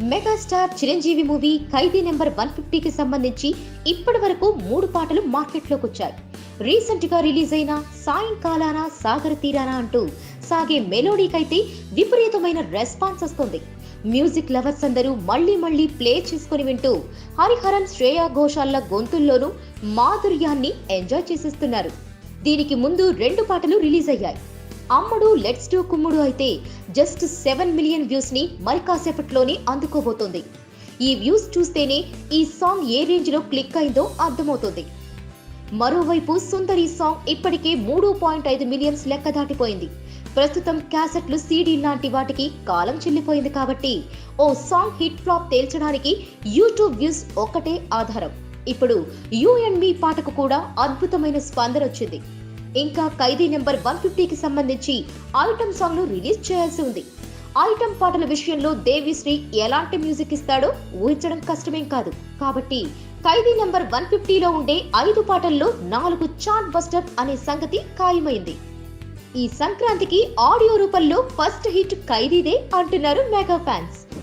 Megastar Chiranjeevi movie ఖైదీ number 150కి సంబంధించి ఇప్పటి వరకు 3 పాటలు మార్కెట్లోకి వచ్చాయి. రీసెంట్ గా రిలీజ్ అయిన సాయంకాలాన సాగర తీరాన అంటూ సాగే మెలోడీకైతే విపరీతమైన రెస్పాన్స్ వస్తుంది. మ్యూజిక్ లవర్స్ అందరూ మళ్లీ ప్లే చేసుకుని వింటూ హరిహరన్, శ్రేయా ఘోషాల్ల గొంతుల్లోనూ మాధుర్యాన్ని ఎంజాయ్ చేసేస్తున్నారు. దీనికి ముందు 2 పాటలు రిలీజ్ అయ్యాయి. అమ్ముడు, లెట్స్ డూ కుమ్ముడు అయితే జస్ట్ 7 మిలియన్ వ్యూస్ ని మరి కాసేపట్లోనే అందుకోబోతోంది. ఈ వ్యూస్ చూస్తేనే ఈ సాంగ్ ఏ రేంజ్ లో క్లిక్ అయిందో అర్థమవుతుంది. మరోవైపు సుందరి సాంగ్ ఇప్పటికే 3.5 మిలియన్స్ లెక్క దాటిపోయింది. ప్రస్తుతం క్యాసెట్లు, సీడీ లాంటి వాటికి కాలం చెల్లిపోయింది కాబట్టి ఓ సాంగ్ హిట్ ఫ్లాప్ తేల్చడానికి యూట్యూబ్ వ్యూస్ ఒక్కటే ఆధారం. ఇప్పుడు యూ అండ్ మీ పాటకు కూడా అద్భుతమైన స్పందన వచ్చింది. ఇంకా ఖైదీ నెంబర్ 150కి సంబంధించి ఐటమ్ సాంగ్ ను రిలీజ్ చేయాల్సి ఉంది. ఐటమ్ పాటల విషయంలో దేవిశ్రీ ఎలాంటి మ్యూజిక్ ఇస్తాడో ఊహించడం కష్టమేం కాదు. కాబట్టి ఖైదీ నెంబర్ 150లో ఉండే 5 పాటల్లో 4 చార్ట్ బస్టర్ అనే సంగతి ఖాయమైంది. ఈ సంక్రాంతికి ఆడియో రూపంలో ఫస్ట్ హిట్ ఖైదీదే అంటున్నారు మెగా ఫ్యాన్స్.